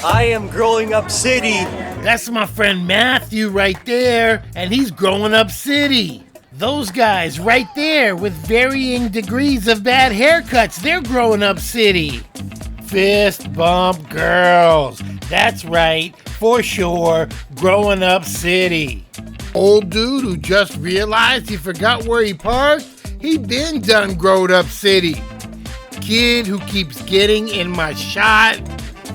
I am growing up city. That's my friend Matthew right there, and he's growing up city. Those guys right there with varying degrees of bad haircuts, they're growing up city. Fist bump girls. That's right, for sure, growing up city. Old dude who just realized he forgot where he parked, he been done growed up city. Kid who keeps getting in my shot,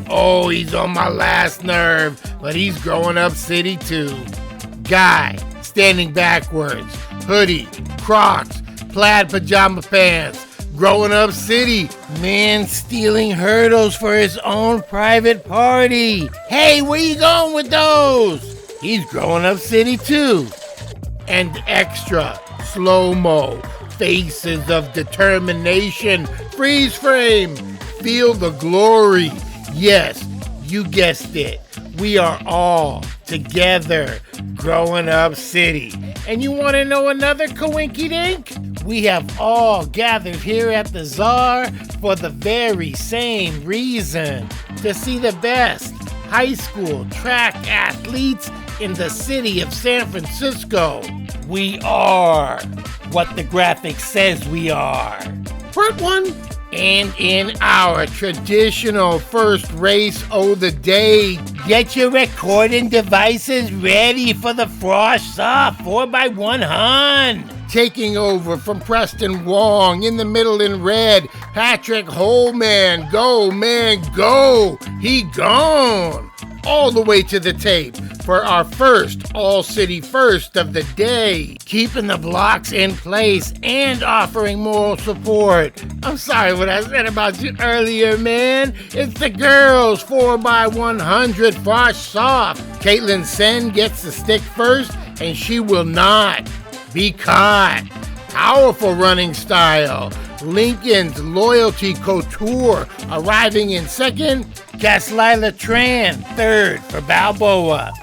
oh, he's on my last nerve, but he's growing up city too. Guy, standing backwards, hoodie, Crocs, plaid pajama pants, growing up city. Man stealing hurdles for his own private party. Hey, where you going with those? He's growing up city too. And extra, slow-mo, faces of determination, freeze frame, feel the glory. Yes, you guessed it. We are all together growing up city. And you want to know another coinky-dink? We have all gathered here at the Czar for the very same reason. To see the best high school track athletes in the city of San Francisco. We are what the graphic says we are. Part one. And in our traditional first race of the day, get your recording devices ready for the Frost Soft 4x100. Taking over from Preston Wong in the middle in red, Patrick Holman, go man, go, he gone. All the way to the tape for our first all-city first of the day, keeping the blocks in place and offering moral support. I'm sorry what I said about you earlier, man. It's the girls 4x100 Frost Soft. Caitlin Sen gets the stick first, and she will not be caught. Powerful running style. Lincoln's Loyalty Couture arriving in second. Caslila Tran third for Balboa.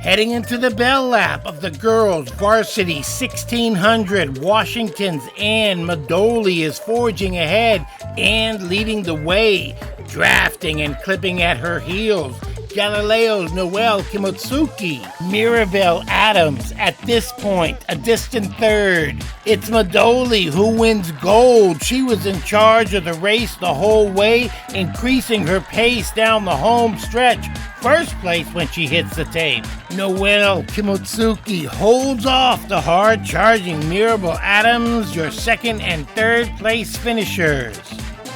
Heading into the bell lap of the girls' Varsity 1600, Washington's Ann Madoli is forging ahead and leading the way, drafting and clipping at her heels. Galileo's Noelle Kimotsuki, Mirabelle Adams at this point, a distant third. It's Madoli who wins gold. She was in charge of the race the whole way, increasing her pace down the home stretch. First place when she hits the tape. Noelle Kimotsuki holds off the hard-charging Mirabelle Adams, your second and third place finishers.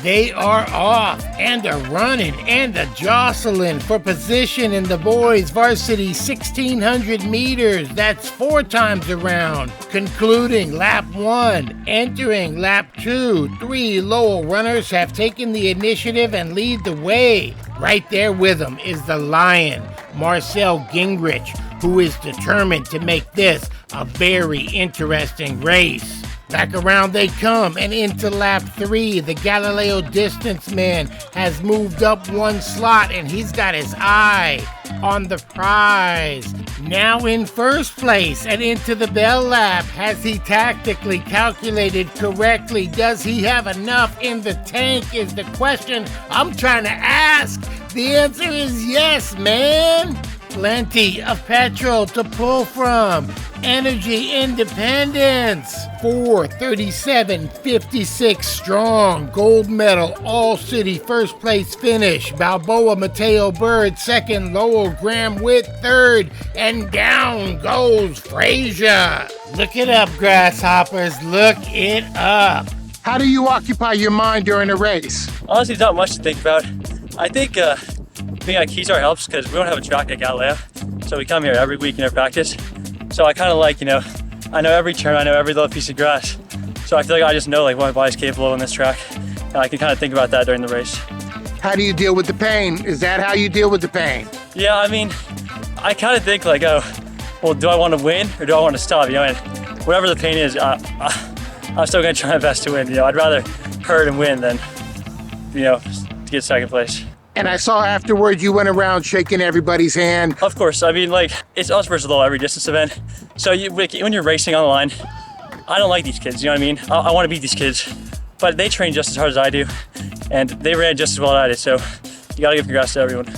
They are off and a running and a jostling for position in the boys' varsity 1600 meters. That's 4 times around. Concluding lap 1, entering lap 2. 3 Lowell runners have taken the initiative and lead the way. Right there with them is the Lion, Marcel Gingrich, who is determined to make this a very interesting race. Back around they come, and into lap 3, the Galileo distance man has moved up 1 slot, and he's got his eye on the prize. Now in first place, and into the bell lap. Has he tactically calculated correctly? Does he have enough in the tank is the question I'm trying to ask. The answer is yes, man. Plenty of petrol to pull from. Energy independence. 4:37.56 strong. Gold medal, all city first place finish. Balboa Mateo Bird second. Lowell Graham Witt third. And down goes Frazier. Look it up, grasshoppers. Look it up. How do you occupy your mind during a race? Honestly, not much to think about. I think being at Keysar helps because we don't have a track at Galileo. So we come here every week in our practice. So I kind of like, I know every turn, I know every little piece of grass. So I feel like I just know what my body's capable of on this track. And I can kind of think about that during the race. How do you deal with the pain? Is that how you deal with the pain? Yeah, I mean, I kind of think well, do I want to win or do I want to stop? And whatever the pain is, I'm still going to try my best to win. I'd rather hurt and win than, to get second place. And I saw afterwards you went around shaking everybody's hand. Of course, I mean, it's us versus the whole every distance event. So when you're racing on the line, I don't like these kids, you know what I mean? I want to beat these kids, but they train just as hard as I do, and they ran just as well as I did, so you gotta give congrats to everyone.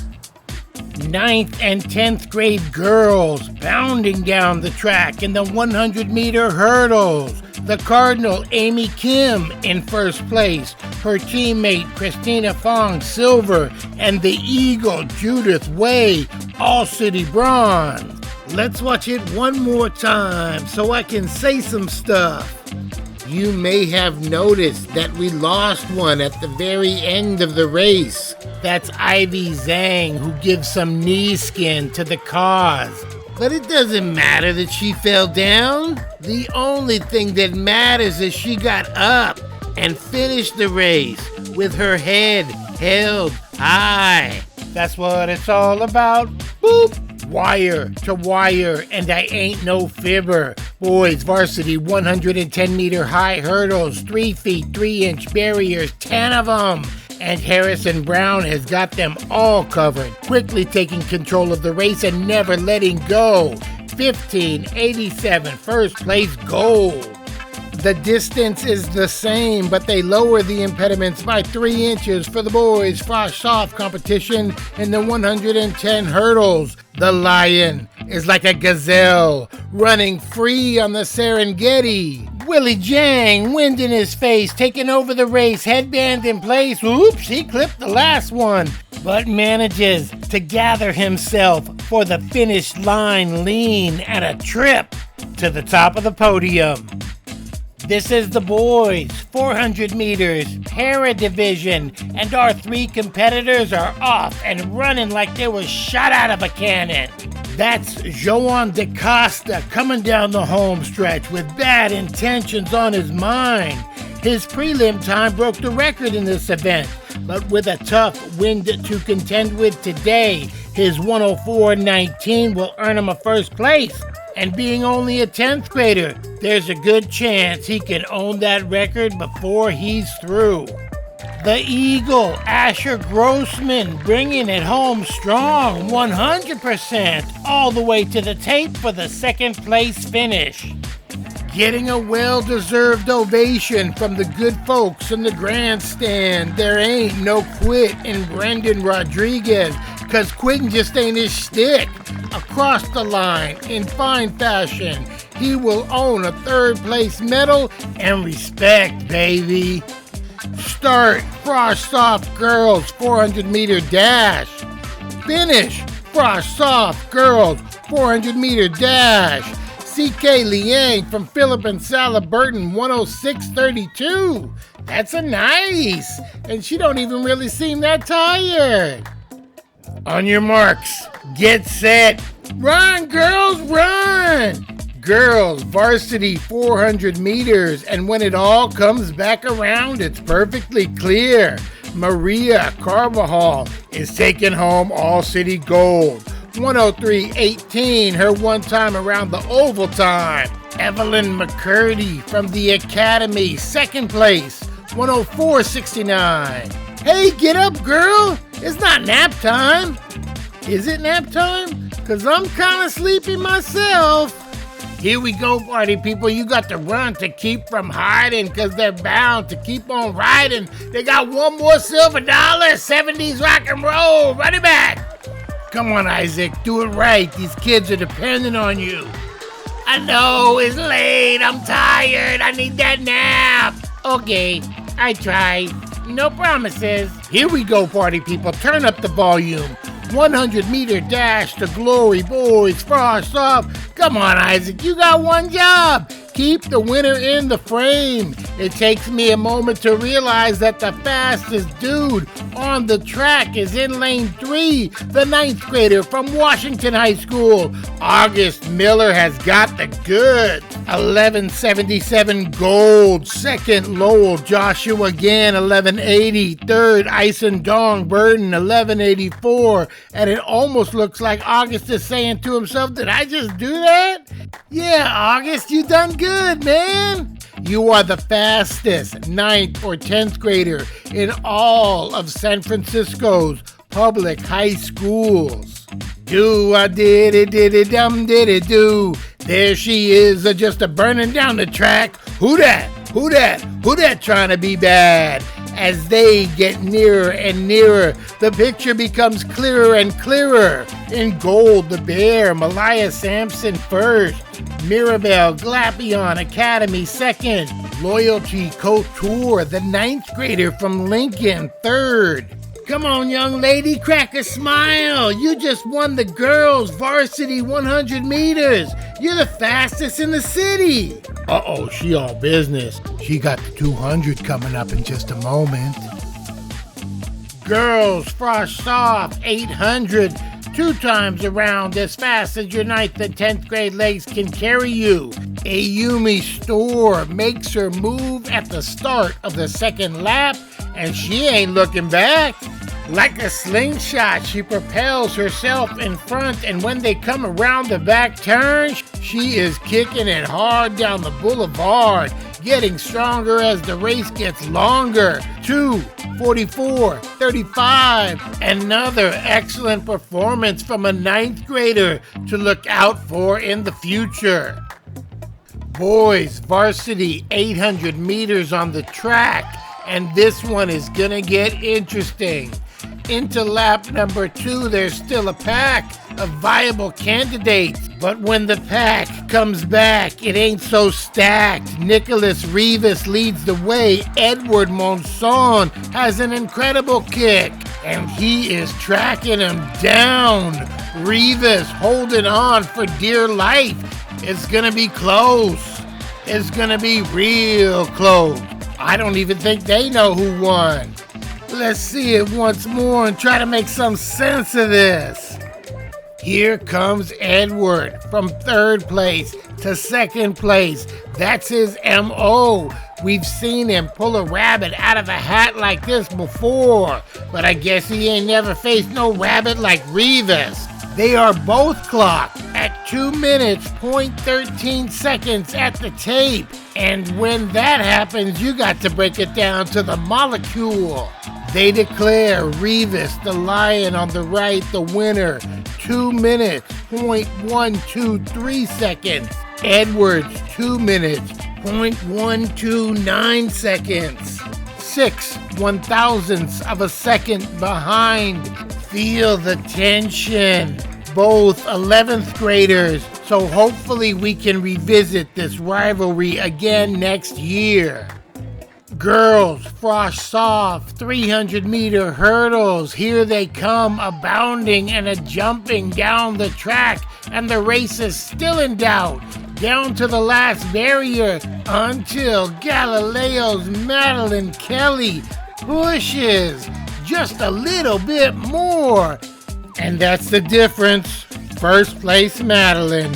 9th and 10th grade girls bounding down the track in the 100-meter hurdles. The Cardinal, Amy Kim, in first place. Her teammate, Christina Fong, silver. And the Eagle, Judith Way, all-city bronze. Let's watch it one more time so I can say some stuff. You may have noticed that we lost one at the very end of the race. That's Ivy Zhang, who gives some knee skin to the cause. But it doesn't matter that she fell down. The only thing that matters is she got up and finished the race with her head held high. That's what it's all about. Boop! Wire to wire, and I ain't no fibber. Boys varsity 110-meter high hurdles, 3 feet 3-inch barriers, 10 of them. And Harrison Brown has got them all covered, quickly taking control of the race and never letting go. 15:87, first place gold. The distance is the same, but they lower the impediments by 3 inches for the boys' frosh-off competition in the 110 hurdles. The Lion is like a gazelle, running free on the Serengeti. Willie Jang, wind in his face, taking over the race, headband in place. Oops, he clipped the last one, but manages to gather himself for the finish line lean and a trip to the top of the podium. This is the boys, 400 meters, para division, and our 3 competitors are off and running like they were shot out of a cannon. That's Joan de Costa coming down the home stretch with bad intentions on his mind. His prelim time broke the record in this event, but with a tough wind to contend with today, his 104.19 will earn him a first place. And being only a 10th grader, there's a good chance he can own that record before he's through. The Eagle, Asher Grossman, bringing it home strong, 100%, all the way to the tape for the second place finish. Getting a well-deserved ovation from the good folks in the grandstand. There ain't no quit in Brendan Rodriguez, cause quitting just ain't his shtick. Across the line, in fine fashion, he will own a third place medal and respect, baby. Start, frosh-off girls 400-meter dash. Finish, frosh-off girls 400-meter dash. C.K. Liang from Phillip and Sala Burton 106.32. That's a nice. And she don't even really seem that tired. On your marks, get set, run girls, run! Girls, varsity 400 meters, and when it all comes back around, it's perfectly clear. Maria Carvajal is taking home all-city gold. 103.18, her one time around the oval time. Evelyn McCurdy from the Academy, second place, 104.69. Hey, get up, girl! It's not nap time. Is it nap time? Cause I'm kinda sleepy myself. Here we go, party people. You got to run to keep from hiding, cause they're bound to keep on riding. They got one more silver dollar, 70s rock and roll. Run it back. Come on, Isaac, do it right. These kids are depending on you. I know, it's late. I'm tired. I need that nap. Okay, I tried. No promises. Here we go, party people. Turn up the volume. 100-meter dash to glory, boys. Frost off. Come on, Isaac. You got one job. Keep the winner in the frame. It takes me a moment to realize that the fastest dude on the track is in lane 3, the 9th grader from Washington High School. August Miller has got the goods. 11.77 gold. Second, Lowell Joshua again, 11.80. Third, Ison Dong Burton, 11.84. And it almost looks like August is saying to himself, did I just do that? Yeah, August, you done good, man. You are the fastest 9th or 10th grader in all of San Francisco's public high schools. Do-a-did-it-did-it-dum-did-it-do. There she is, just a burning down the track. Who that? Who that? Who that trying to be bad? As they get nearer and nearer, the picture becomes clearer and clearer. In gold, the Bear, Malaya Sampson first. Mirabelle Glapion Academy second. Loyalty Couture, the 9th grader from Lincoln, third. Come on, young lady, crack a smile. You just won the girls' varsity 100 meters. You're the fastest in the city. Uh-oh, she all business. She got the 200 coming up in just a moment. Girls, frost off, 800. 2 times around as fast as your 9th and 10th grade legs can carry you. Ayumi Store makes her move at the start of the second lap, and she ain't looking back. Like a slingshot, she propels herself in front, and when they come around the back turn, she is kicking it hard down the boulevard, getting stronger as the race gets longer. 2:44:35. Another excellent performance from a 9th grader to look out for in the future. Boys varsity 800 meters on the track, and this one is gonna get interesting. Into lap number 2, there's still a pack of viable candidates, but when the pack comes back, it ain't so stacked. Nicholas Rivas leads the way. Edward Monson has an incredible kick, and he is tracking him down. Rivas holding on for dear life. It's gonna be close. It's gonna be real close. I don't even think they know who won. Let's see it once more and try to make some sense of this. Here comes Edward from 3rd place to 2nd place. That's his M.O. We've seen him pull a rabbit out of a hat like this before, but I guess he ain't never faced no rabbit like Rivas. They are both clocked at 2 minutes, 0.13 seconds at the tape. And when that happens, you got to break it down to the molecule. They declare Rivas, the lion on the right, the winner. 2 minutes, 0.123 seconds. Edwards, 2 minutes, 0.129 seconds. 6/1000ths of a second behind. Feel the tension. Both 11th graders, so hopefully we can revisit this rivalry again next year. Girls, frost off, 300-meter hurdles. Here they come, a bounding and a jumping down the track, and the race is still in doubt. Down to the last barrier until Galileo's Madeline Kelly pushes just a little bit more. And that's the difference. 1st place Madeline.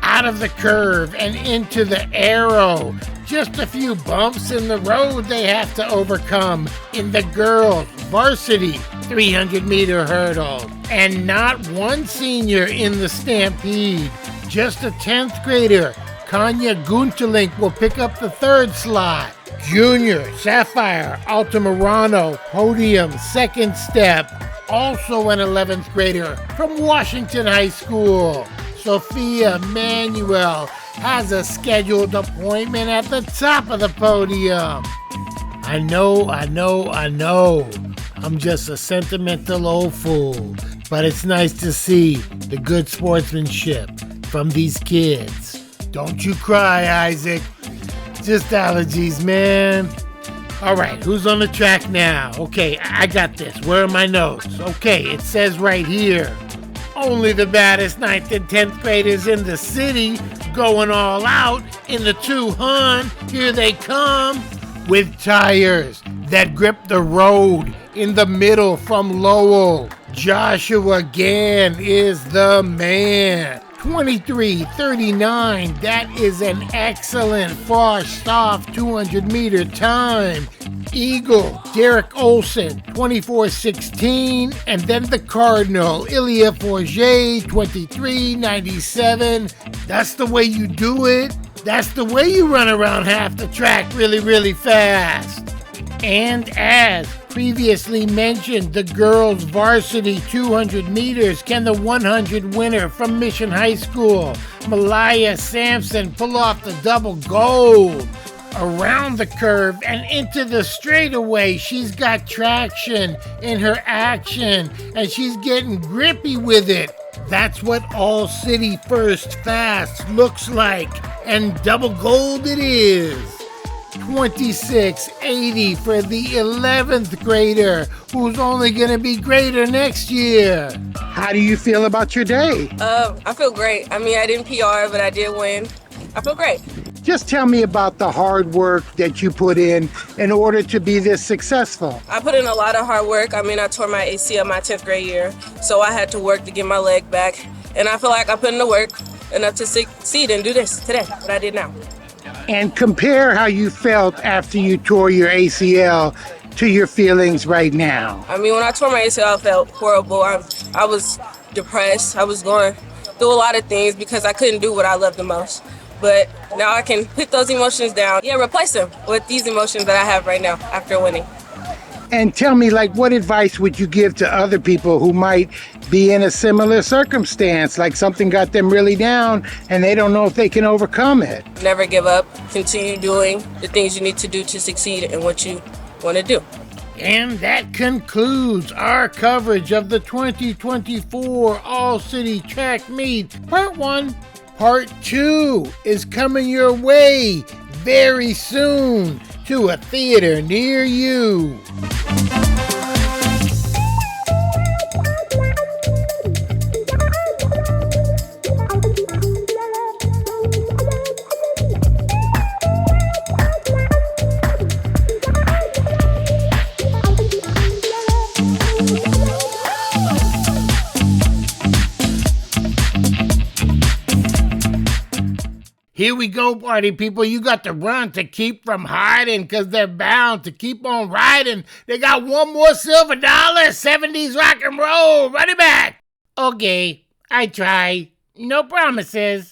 Out of the curve and into the arrow. Just a few bumps in the road they have to overcome in the girls' varsity 300-meter hurdle. And not one senior in the stampede. Just a 10th grader, Kanya Guntelink, will pick up the 3rd slot. Junior, Sapphire, Altamirano, podium, 2nd step. Also an 11th grader from Washington High School. Sophia Manuel has a scheduled appointment at the top of the podium. I know. I'm just a sentimental old fool. But it's nice to see the good sportsmanship from these kids. Don't you cry, Isaac. Just allergies, man. All right, who's on the track now? Okay, I got this. Where are my notes? Okay, it says right here. Only the baddest 9th and 10th graders in the city going all out in the 200. Here they come with tires that grip the road in the middle from Lowell. Joshua Gann is the man. 23:39. That is an excellent frost-off 200-meter time. Eagle, Derek Olson, 24:16. And then the Cardinal, Ilya Forget, 23:97. That's the way you do it. That's the way you run around half the track really, really fast. And as previously mentioned, the girls' varsity 200 meters, can the 100 winner from Mission High School, Malaya Sampson, pull off the double gold? Around the curve and into the straightaway, she's got traction in her action, and she's getting grippy with it. That's what All City First Fast looks like, and double gold it is. 2680 for the 11th grader, who's only going to be greater next year. How do you feel about your day? I feel great. I mean, I didn't PR, but I did win. I feel great. Just tell me about the hard work that you put in order to be this successful. I put in a lot of hard work. I mean, I tore my ACL my 10th grade year, so I had to work to get my leg back. And I feel like I put in the work enough to succeed and do this today, what I did now. And compare how you felt after you tore your ACL to your feelings right now. I mean, when I tore my ACL, I felt horrible. I was depressed. I was going through a lot of things because I couldn't do what I loved the most. But now I can put those emotions down. Yeah, replace them with these emotions that I have right now after winning. And tell me, like, what advice would you give to other people who might be in a similar circumstance, like something got them really down and they don't know if they can overcome it? Never give up. Continue doing the things you need to do to succeed in what you want to do. And that concludes our coverage of the 2024 All-City Track Meet Part 1. Part 2 is coming your way very soon to a theater near you. Here we go, party people. You got to run to keep from hiding because they're bound to keep on riding. They got one more silver dollar, 70s rock and roll. Run it back. Okay, I try. No promises.